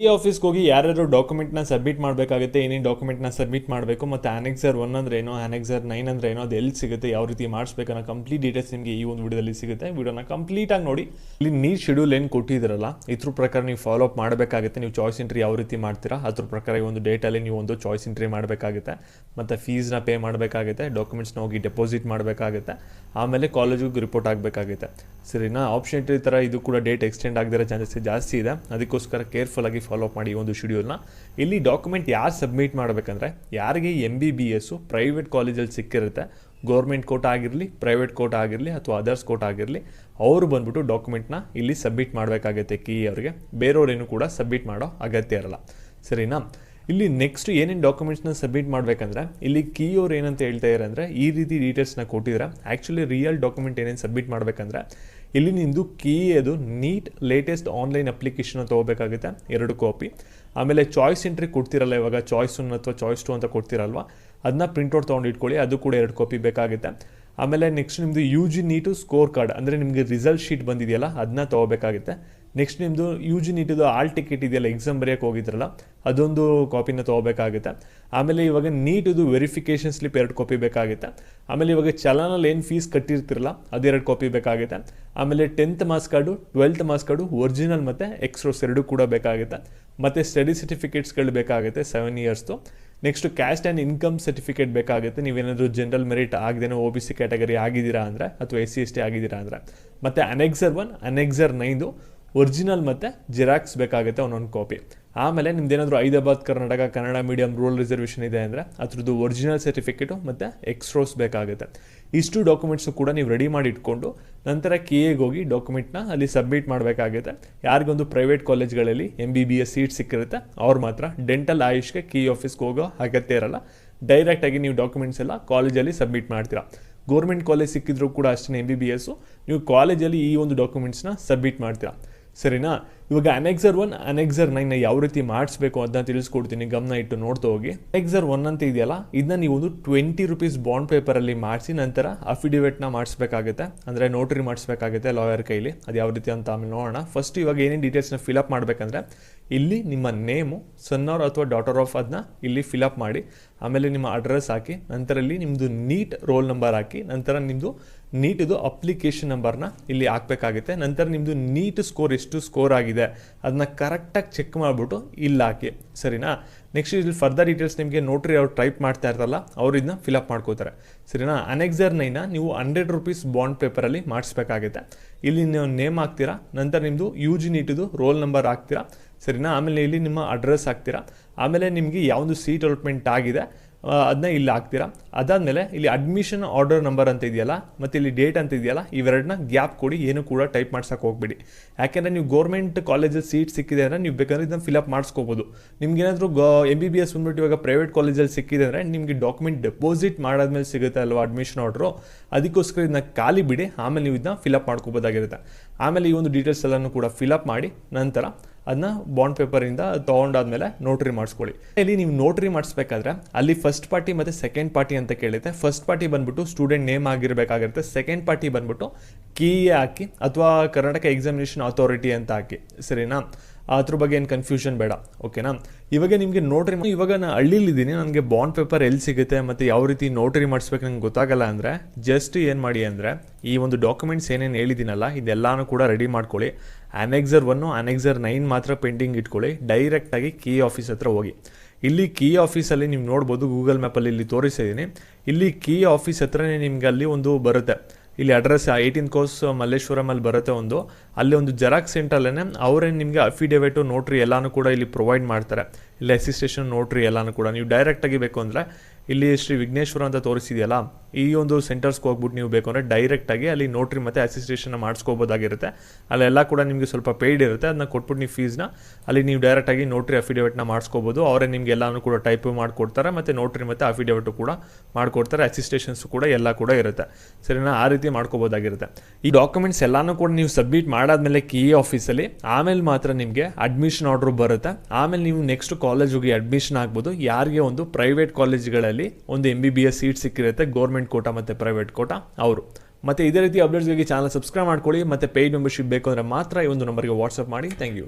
ಈ ಆಫೀಸ್ಗೆ ಹೋಗಿ ಯಾರ್ಯಾರು ಡಾಕ್ಯುಮೆಂಟ್ನ ಸಬ್ಮಿಟ್ ಮಾಡಬೇಕಾಗುತ್ತೆ, ಏನೇನು ಡಾಕ್ಯುಮೆಂಟ್ನ ಸಬ್ಮಿಟ್ ಮಾಡಬೇಕು, ಮತ್ತು ಆನೆಕ್ಸರ್ 1 ಅಂದ್ರೆ ಏನೋ, ಆನೆಕ್ಸರ್ 9 ಅಂದ್ರೆ ಏನೋ, ಅದು ಎಲ್ಲಿ ಸಿಗುತ್ತೆ, ಯಾವ ರೀತಿ ಮಾಡಿಸ್ಬೇಕನ್ನೋ ಕಂಪ್ಲೀಟ್ ಡೀಟೇಲ್ಸ್ ನಿಮಗೆ ಈ ಒಂದು ವಿಡಿಯೋದಲ್ಲಿ ಸಿಗುತ್ತೆ. ವಿಡಿಯೋನ ಕಂಪ್ಲೀಟಾಗಿ ನೋಡಿ. ಇಲ್ಲಿ ನೀಟ್ ಶೆಡ್ಯೂಲ್ ಏನು ಕೊಟ್ಟಿದ್ದೀರಲ್ಲ, ಇದ್ರ ಪ್ರಕಾರ ನೀವು ಫಾಲೋ ಅಪ್ ಮಾಡಬೇಕಾಗುತ್ತೆ. ನೀವು ಚಾಯ್ಸ್ ಎಂಟ್ರಿ ಯಾವ ರೀತಿ ಮಾಡ್ತೀರಾ ಅದ್ರ ಪ್ರಕಾರ ಈ ಒಂದು ಡೇಟಲ್ಲಿ ನೀವು ಒಂದು ಚಾಯ್ಸ್ ಎಂಟ್ರಿ ಮಾಡಬೇಕಾಗುತ್ತೆ. ಮತ್ತು ಫೀಸ್ನ ಪೇ ಮಾಡಬೇಕಾಗುತ್ತೆ, ಡಾಕ್ಯುಮೆಂಟ್ಸ್ನ ಹೋಗಿ ಡೆಪಾಸಿಟ್ ಮಾಡಬೇಕಾಗುತ್ತೆ, ಆಮೇಲೆ ಕಾಲೇಜಿಗೆ ರಿಪೋರ್ಟ್ ಆಗಬೇಕಾಗುತ್ತೆ. ಸರಿನಾ? ಆಪ್ಷನ್ ಎಂಟ್ರಿ ಥರ ಇದು ಕೂಡ ಡೇಟ್ ಎಕ್ಸ್ಟೆಂಡ್ ಆಗದಿರೋ ಚಾನ್ಸಸ್ ಜಾಸ್ತಿ ಇದೆ. ಅದಕ್ಕೋಸ್ಕರ ಕೇರ್ಫುಲ್ ಆಗಿ ಫಾಲೋ ಅಪ್ ಮಾಡಿ ಈ ಒಂದು ಶೆಡ್ಯೂಲ್ನ. ಇಲ್ಲಿ ಡಾಕ್ಯುಮೆಂಟ್ ಯಾರು ಸಬ್ಮಿಟ್ ಮಾಡಬೇಕಂದ್ರೆ, ಯಾರಿಗೆ MBBS ಪ್ರೈವೇಟ್ ಕಾಲೇಜಲ್ಲಿ ಸಿಕ್ಕಿರುತ್ತೆ, ಗೌರ್ಮೆಂಟ್ ಕೋಟಾ ಆಗಿರಲಿ, ಪ್ರೈವೇಟ್ ಕೋಟಾ ಆಗಿರಲಿ, ಅಥವಾ ಅದರ್ಸ್ ಕೋಟಾ ಆಗಿರಲಿ, ಅವರು ಬಂದ್ಬಿಟ್ಟು ಡಾಕ್ಯುಮೆಂಟ್ನ ಇಲ್ಲಿ ಸಬ್ಮಿಟ್ ಮಾಡಬೇಕಾಗುತ್ತೆ. ಕೀ ಅವರಿಗೆ ಬೇರೆಯವ್ರೇನು ಕೂಡ ಸಬ್ಮಿಟ್ ಮಾಡೋ ಅಗತ್ಯ ಇರಲ್ಲ. ಸರಿನಾ? ಇಲ್ಲಿ ನೆಕ್ಸ್ಟ್ ಏನೇನು ಡಾಕ್ಯುಮೆಂಟ್ಸ್ನ ಸಬ್ಮಿಟ್ ಮಾಡಬೇಕಂದ್ರೆ, ಇಲ್ಲಿ ಕೀ ಅವ್ರು ಏನಂತ ಹೇಳ್ತಾ ಇದ್ದಾರೆ ಅಂದರೆ, ಈ ರೀತಿ ಡೀಟೇಲ್ಸ್ನ ಕೊಟ್ಟಿದ್ದಾರೆ. ಆ್ಯಕ್ಚುಲಿ ರಿಯಲ್ ಡಾಕ್ಯುಮೆಂಟ್ ಏನೇನು ಸಬ್ಮಿಟ್ ಮಾಡಬೇಕಂದ್ರೆ, ಇಲ್ಲಿ ನಿಮ್ಮದು ಕೀ ಅದು ನೀಟ್ ಲೇಟೆಸ್ಟ್ ಆನ್ಲೈನ್ ಅಪ್ಲಿಕೇಶನ್ ತೊಗೋಬೇಕಾಗುತ್ತೆ 2 ಕಾಪಿ. ಆಮೇಲೆ ಚಾಯ್ಸ್ ಎಂಟ್ರಿ ಕೊಡ್ತಿರಲ್ಲ, ಇವಾಗ ಚಾಯ್ಸ್ 1 ಅಥವಾ ಚಾಯ್ಸ್ 2 ಅಂತ ಕೊಡ್ತಿರಲ್ವ, ಅದನ್ನ ಪ್ರಿಂಟ್ಔಟ್ ತೊಗೊಂಡು ಇಟ್ಕೊಳ್ಳಿ, ಅದು ಕೂಡ 2 ಕಾಪಿ ಬೇಕಾಗುತ್ತೆ. ಆಮೇಲೆ ನೆಕ್ಸ್ಟ್ ನಿಮ್ಮದು UG ನೀಟು ಸ್ಕೋರ್ ಕಾರ್ಡ್, ಅಂದರೆ ನಿಮಗೆ ರಿಸಲ್ಟ್ ಶೀಟ್ ಬಂದಿದೆಯಲ್ಲ ಅದನ್ನ ತೊಗೋಬೇಕಾಗುತ್ತೆ. ನೆಕ್ಸ್ಟ್ ನಿಮ್ಮದು UG ನೀಟಿದು ಆಲ್ ಟಿಕೆಟ್ ಇದೆಯಲ್ಲ, ಎಕ್ಸಾಮ್ ಬರೆಯೋಕೆ ಹೋಗಿದ್ರಲ್ಲ, ಅದೊಂದು ಕಾಪಿನ ತೊಗೋಬೇಕಾಗುತ್ತೆ. ಆಮೇಲೆ ಇವಾಗ ನೀಟಿದು ವೆರಿಫಿಕೇಷನ್ ಸ್ಲಿಪ್ 2 ಕಾಪಿ ಬೇಕಾಗುತ್ತೆ. ಆಮೇಲೆ ಇವಾಗ ಚಲನಲ್ಲಿ ಏನು ಫೀಸ್ ಕಟ್ಟಿರ್ತಿರಲ್ಲ ಅದು 2 ಕಾಪಿ ಬೇಕಾಗುತ್ತೆ. ಆಮೇಲೆ 10th marks card, 12th marks card, original ಮತ್ತು ಎಕ್ಸ್ಟ್ರೋಸ್ 2 ಕೂಡ ಬೇಕಾಗುತ್ತೆ. ಮತ್ತು ಸ್ಟಡಿ ಸರ್ಟಿಫಿಕೇಟ್ಸ್ಗಳು ಬೇಕಾಗುತ್ತೆ 7 ಇಯರ್ಸ್ದು. Next caste and income certificate ಬೇಕಾಗುತ್ತೆ, ನೀವೇನಾದರೂ ಜನರಲ್ ಮೆರಿಟ್ ಆಗದೇನೋ OBC ಕ್ಯಾಟಗರಿ ಆಗಿದ್ದೀರಾ ಅಂದರೆ, ಅಥವಾ SC/ST ಆಗಿದ್ದೀರಾ ಅಂದರೆ. ಮತ್ತು ಅನೆಕ್ಸರ್ 1, ಅನೆಕ್ಸರ್ 9 ಒರಿಜಿನಲ್ ಮತ್ತು ಜೆರಾಕ್ಸ್ ಬೇಕಾಗುತ್ತೆ, ಒಂದೊಂದು ಕಾಪಿ. ಆಮೇಲೆ ನಿಮ್ದೇನಾದರೂ Hyderabad Karnataka Kannada medium rural reservation ಇದೆ ಅಂದರೆ ಅದ್ರದ್ದು ಒರಿಜಿನಲ್ ಸರ್ಟಿಫಿಕೇಟು ಮತ್ತು ಎಕ್ಸ್ಟ್ರೋಸ್ ಬೇಕಾಗುತ್ತೆ. ಇಷ್ಟು ಡಾಕ್ಯುಮೆಂಟ್ಸು ಕೂಡ ನೀವು ರೆಡಿ ಮಾಡಿ ಇಟ್ಕೊಂಡು ನಂತರ KAಗೆ ಹೋಗಿ ಡಾಕ್ಯುಮೆಂಟ್ನ ಅಲ್ಲಿ ಸಬ್ಮಿಟ್ ಮಾಡಬೇಕಾಗುತ್ತೆ. ಯಾರಿಗೊಂದು ಪ್ರೈವೇಟ್ ಕಾಲೇಜ್ಗಳಲ್ಲಿ MBBS ಸೀಟ್ ಸಿಕ್ಕಿರುತ್ತೆ ಅವ್ರು ಮಾತ್ರ ಡೆಂಟಲ್ ಆಯುಷ್ಗೆ ಕೀ ಆಫೀಸ್ಗೆ ಹೋಗೋ ಅಗತ್ಯ ಇರಲ್ಲ. ಡೈರೆಕ್ಟಾಗಿ ನೀವು ಡಾಕ್ಯುಮೆಂಟ್ಸ್ ಎಲ್ಲ ಕಾಲೇಜಲ್ಲಿ ಸಬ್ಮಿಟ್ ಮಾಡ್ತೀರಾ. ಗೌರ್ಮೆಂಟ್ ಕಾಲೇಜ್ ಸಿಕ್ಕಿದ್ರೂ ಕೂಡ ಅಷ್ಟೇ MBBS ನೀವು ಕಾಲೇಜಲ್ಲಿ ಈ ಒಂದು ಡಾಕ್ಯುಮೆಂಟ್ಸ್ನ ಸಬ್ಮಿಟ್ ಮಾಡ್ತೀರಾ. ಸರಿನಾ? ಇವಾಗ ಅನೆಕ್ಸರ್ 1, ಅನೆಕ್ಸರ್ 9 ಯಾವ ರೀತಿ ಮಾಡಿಸ್ಬೇಕು ಅದನ್ನ ತಿಳಿಸ್ಕೊಡ್ತೀನಿ, ಗಮನ ಇಟ್ಟು ನೋಡ್ತಾ ಹೋಗಿ. ಅನೆಕ್ಸರ್ 1 ಅಂತ ಇದೆಯಲ್ಲ, ಇದನ್ನ ನೀವು ಒಂದು 20 ರೂಪೀಸ್ ಬಾಂಡ್ ಪೇಪರಲ್ಲಿ ಮಾಡಿಸಿ ನಂತರ ಅಫಿಡೇವಿಟ್ನ ಮಾಡಿಸ್ಬೇಕಾಗುತ್ತೆ, ಅಂದರೆ ನೋಟ್ರಿ ಮಾಡಿಸ್ಬೇಕಾಗುತ್ತೆ ಲಾಯರ್ ಕೈಲಿ. ಅದು ಯಾವ ರೀತಿ ಅಂತ ಆಮೇಲೆ ನೋಡೋಣ. ಫಸ್ಟ್ ಇವಾಗ ಏನೇನು ಡೀಟೇಲ್ಸ್ನ ಫಿಲಪ್ ಮಾಡಬೇಕಂದ್ರೆ, ಇಲ್ಲಿ ನಿಮ್ಮ ನೇಮು, ಸನ್ ಆರ್ ಅಥವಾ ಡಾಟರ್ ಆಫ್ ಅದನ್ನ ಇಲ್ಲಿ ಫಿಲಪ್ ಮಾಡಿ, ಆಮೇಲೆ ನಿಮ್ಮ ಅಡ್ರೆಸ್ ಹಾಕಿ, ನಂತರ ಇಲ್ಲಿ ನಿಮ್ಮದು ನೀಟ್ ರೋಲ್ ನಂಬರ್ ಹಾಕಿ, ನಂತರ ನಿಮ್ಮದು ನೀಟಿದು ಅಪ್ಲಿಕೇಶನ್ ನಂಬರ್ನ ಇಲ್ಲಿ ಹಾಕಬೇಕಾಗುತ್ತೆ. ನಂತರ ನಿಮ್ಮದು ನೀಟ್ ಸ್ಕೋರ್ ಎಷ್ಟು ಸ್ಕೋರ್ ಆಗಿದೆ ಅದನ್ನ ಕರೆಕ್ಟಾಗಿ ಚೆಕ್ ಮಾಡಿಬಿಟ್ಟು ಇಲ್ಲಿ ಹಾಕಿ. ಸರಿನಾ? ನೆಕ್ಸ್ಟ್ ಇಲ್ಲಿ ಫರ್ದರ್ ಡೀಟೇಲ್ಸ್ ನಿಮಗೆ ನೋಟ್ರಿ ಅವ್ರು ಟೈಪ್ ಮಾಡ್ತಾ ಇರ್ತಾರಲ್ಲ ಅವ್ರು ಇದನ್ನ ಫಿಲಪ್ ಮಾಡ್ಕೋತಾರೆ. ಸರಿನಾ? ಅನೆಕ್ಸರ್ 9 ನೀವು 100 ರೂಪೀಸ್ ಬಾಂಡ್ ಪೇಪರಲ್ಲಿ ಮಾಡಿಸ್ಬೇಕಾಗುತ್ತೆ. ಇಲ್ಲಿ ನೀವು ನೇಮ್ ಹಾಕ್ತೀರಾ, ನಂತರ ನಿಮ್ಮದು UG ನೀಟಿದು ರೋಲ್ ನಂಬರ್ ಹಾಕ್ತೀರಾ. ಸರಿನಾ? ಆಮೇಲೆ ಇಲ್ಲಿ ನಿಮ್ಮ ಅಡ್ರೆಸ್ ಹಾಕ್ತೀರಾ. ಆಮೇಲೆ ನಿಮಗೆ ಯಾವೊಂದು ಸೀಟ್ ಅಲಾಟ್ಮೆಂಟ್ ಆಗಿದೆ ಅದನ್ನ ಇಲ್ಲಿ ಹಾಕ್ತೀರಾ. ಅದಾದಮೇಲೆ ಇಲ್ಲಿ ಅಡ್ಮಿಷನ್ ಆರ್ಡರ್ ನಂಬರ್ ಅಂತ ಇದೆಯಲ್ಲ, ಮತ್ತು ಇಲ್ಲಿ ಡೇಟ್ ಅಂತ ಇದೆಯಲ್ಲ, ಇವೆರಡನ್ನ ಗ್ಯಾಪ್ ಕೊಡಿ, ಏನು ಕೂಡ ಟೈಪ್ ಮಾಡ್ಸೋಕೆ ಹೋಗ್ಬೇಡಿ. ಯಾಕೆಂದರೆ ನೀವು ಗೌರ್ಮೆಂಟ್ ಕಾಲೇಜಲ್ಲಿ ಸೀಟ್ ಸಿಕ್ಕಿದೆ ಅಂದರೆ ನೀವು ಬೇಕಾದ್ರೆ ಇದನ್ನು ಫಿಲಪ್ ಮಾಡಿಸ್ಕೋಬೋದು. ನಿಮ್ಗೇನಾದರೂ MBBS ಬಂದ್ಬಿಟ್ಟು ಇವಾಗ ಪ್ರೈವೇಟ್ ಕಾಲೇಜಲ್ಲಿ ಸಿಕ್ಕಿದೆ ಅಂದರೆ ನಿಮಗೆ ಡಾಕ್ಯುಮೆಂಟ್ ಡೆಪಾಸಿಟ್ ಮಾಡಾದ್ಮೇಲೆ ಸಿಗುತ್ತೆ ಅಲ್ವಾ ಅಡ್ಮಿಷನ್ ಆರ್ಡ್ರು, ಅದಕ್ಕೋಸ್ಕರ ಇದನ್ನ ಖಾಲಿ ಬಿಡಿ, ಆಮೇಲೆ ನೀವು ಇದನ್ನ ಫಿಲಪ್ ಮಾಡ್ಕೋಬೋದಾಗಿರುತ್ತೆ. ಆಮೇಲೆ ಈ ಒಂದು ಡೀಟೇಲ್ಸ್ ಎಲ್ಲನೂ ಕೂಡ ಫಿಲಪ್ ಮಾಡಿ ನಂತರ ಅದನ್ನ ಬಾಂಡ್ ಪೇಪರಿಂದ ತೊಗೊಂಡಾದ್ಮೇಲೆ ನೋಟ್ರಿ ಮಾಡಿಸ್ಕೊಳ್ಳಿ. ಇಲ್ಲಿ ನೀವು ನೋಟ್ರಿ ಮಾಡಿಸ್ಬೇಕಾದ್ರೆ ಅಲ್ಲಿ ಫಸ್ಟ್ ಪಾರ್ಟಿ ಮತ್ತು ಸೆಕೆಂಡ್ ಪಾರ್ಟಿ ಅಂತ ಕೇಳುತ್ತೆ. ಫಸ್ಟ್ ಪಾರ್ಟಿ ಬಂದ್ಬಿಟ್ಟು ಸ್ಟೂಡೆಂಟ್ ನೇಮ್ ಆಗಿರಬೇಕಾಗಿರುತ್ತೆ. ಸೆಕೆಂಡ್ ಪಾರ್ಟಿ ಬಂದ್ಬಿಟ್ಟು KA ಹಾಕಿ ಅಥವಾ ಕರ್ನಾಟಕ ಎಕ್ಸಾಮಿನೇಷನ್ ಅಥಾರಿಟಿ ಅಂತ ಹಾಕಿ. ಸರಿನಾ? ಅದ್ರ ಬಗ್ಗೆ ಏನು ಕನ್ಫ್ಯೂಷನ್ ಬೇಡ. ಓಕೆನಾ? ಇವಾಗ ನಿಮಗೆ ನೋಟ್ರಿ, ಇವಾಗ ನಾನು ಹಳ್ಳಿಲಿದ್ದೀನಿ, ನನಗೆ ಬಾಂಡ್ ಪೇಪರ್ ಎಲ್ಲಿ ಸಿಗುತ್ತೆ ಮತ್ತು ಯಾವ ರೀತಿ ನೋಟ್ರಿ ಮಾಡಿಸ್ಬೇಕು ನಂಗೆ ಗೊತ್ತಾಗಲ್ಲ ಅಂದರೆ ಜಸ್ಟ್ ಏನು ಮಾಡಿ ಅಂದರೆ, ಈ ಒಂದು ಡಾಕ್ಯುಮೆಂಟ್ಸ್ ಏನೇನು ಹೇಳಿದ್ದೀನಲ್ಲ ಇದೆಲ್ಲನೂ ಕೂಡ ರೆಡಿ ಮಾಡ್ಕೊಳ್ಳಿ. ಅನೆಕ್ಸರ್ 1, ಅನೆಕ್ಸರ್ 9 ಮಾತ್ರ ಪೆಂಡಿಂಗ್ ಇಟ್ಕೊಳ್ಳಿ. ಡೈರೆಕ್ಟಾಗಿ ಕೀ ಆಫೀಸ್ ಹತ್ರ ಹೋಗಿ. ಇಲ್ಲಿ ಕೀ ಆಫೀಸಲ್ಲಿ ನೀವು ನೋಡ್ಬೋದು, ಗೂಗಲ್ ಮ್ಯಾಪಲ್ಲಿ ಇಲ್ಲಿ ತೋರಿಸಿದ್ದೀನಿ. ಇಲ್ಲಿ ಕೀ ಆಫೀಸ್ ಹತ್ರನೇ ನಿಮ್ಗೆ ಅಲ್ಲಿ ಒಂದು ಬರುತ್ತೆ, ಇಲ್ಲಿ ಅಡ್ರೆಸ್ 18 ಕೋರ್ಸ್ ಮಲ್ಲೇಶ್ವರಮಲ್ಲಿ ಬರುತ್ತೆ ಒಂದು. ಅಲ್ಲಿ ಒಂದು ಜೆರಾಕ್ಸ್ ಸೆಂಟರಲ್ಲೇ ಅವರೇ ನಿಮಗೆ ಅಫಿಡೇವಿಟು ನೋಟ್ರಿ ಎಲ್ಲನೂ ಕೂಡ ಇಲ್ಲಿ ಪ್ರೊವೈಡ್ ಮಾಡ್ತಾರೆ. ಇಲ್ಲಿ ಅಸಿಸ್ಟೇಷನ್ ನೋಟ್ರಿ ಎಲ್ಲನೂ ಕೂಡ ನೀವು ಡೈರೆಕ್ಟಾಗಿ ಬೇಕು ಅಂದರೆ ಇಲ್ಲಿ ಶ್ರೀ ವಿಘ್ನೇಶ್ವರ ಅಂತ ತೋರಿಸಿದೆಯಲ್ಲ ಈ ಒಂದು ಸೆಂಟರ್ಸ್ಗೆ ಹೋಗ್ಬಿಟ್ಟು ನೀವು ಬೇಕು ಅಂದರೆ ಡೈರೆಕ್ಟಾಗಿ ಅಲ್ಲಿ ನೋಟ್ರಿ ಮತ್ತು ಅಸಿಸ್ಟೇಷನ್ನ ಮಾಡಿಸ್ಕೋಬೋದಾಗಿರುತ್ತೆ. ಅಲ್ಲೆಲ್ಲ ಕೂಡ ನಿಮಗೆ ಸ್ವಲ್ಪ ಪೇಯ್ಡ್ ಇರುತ್ತೆ, ಅದನ್ನ ಕೊಟ್ಬಿಟ್ಟು ನೀವು ಫೀಸ್ನ ಅಲ್ಲಿ ನೀವು ಡೈರೆಕ್ಟಾಗಿ ನೋಟ್ರಿ ಅಫಿಡೇವಿಟ್ನ ಮಾಡಿಸ್ಕೋಬೋದು. ಅವರೇ ನಿಮಗೆ ಎಲ್ಲನೂ ಕೂಡ ಟೈಪ್ ಮಾಡಿಕೊಡ್ತಾರೆ, ಮತ್ತು ನೋಟ್ರಿ ಮತ್ತು ಅಫಿಡೇವಿಟು ಕೂಡ ಮಾಡಿಕೊಡ್ತಾರೆ, ಅಸಿಸ್ಟೇಷನ್ಸು ಕೂಡ ಎಲ್ಲ ಕೂಡ ಇರುತ್ತೆ. ಸರಿನಾ? ಆ ರೀತಿ ಮಾಡ್ಕೋಬೋದಾಗಿರುತ್ತೆ. ಈ ಡಾಕ್ಯುಮೆಂಟ್ಸ್ ಎಲ್ಲನೂ ಕೂಡ ನೀವು ಸಬ್ಮಿಟ್ ಮಾಡಾದ್ಮೇಲೆ ಕೀ ಆಫೀಸಲ್ಲಿ ಆಮೇಲೆ ಮಾತ್ರ ನಿಮಗೆ ಅಡ್ಮಿಷನ್ ಆರ್ಡ್ರು ಬರುತ್ತೆ. ಆಮೇಲೆ ನೀವು ನೆಕ್ಸ್ಟ್ ಕಾಲೇಜ್ ಹೋಗಿ ಅಡ್ಮಿಷನ್ ಆಗ್ಬೋದು. ಯಾರಿಗೆ ಒಂದು ಪ್ರೈವೇಟ್ ಕಾಲೇಜ್ಗಳಲ್ಲಿ ಒಂದು MBBS ಸೀಟ್ ಸಿಕ್ಕಿರುತ್ತೆ, ಗೌರ್ಮೆಂಟ್ ಕೋಟಾ ಮತ್ತು ಪ್ರೈವೇಟ್ ಕೋಟಾ ಅವರು. ಮತ್ತು ಇದೇ ರೀತಿ ಅಪ್ಡೇಟ್ಸ್ಗಾಗಿ ಚಾನಲ್ ಸಬ್ಸ್ಕ್ರೈಬ್ ಮಾಡ್ಕೊಳ್ಳಿ. ಮತ್ತು ಪೇಯ್ಡ್ ಮೆಂಬರ್ಶಿಪ್ ಬೇಕು ಅಂದರೆ ಮಾತ್ರ ಈ ಒಂದು ನಂಬರ್ಗೆ ವಾಟ್ಸಪ್ ಮಾಡಿ. Thank you.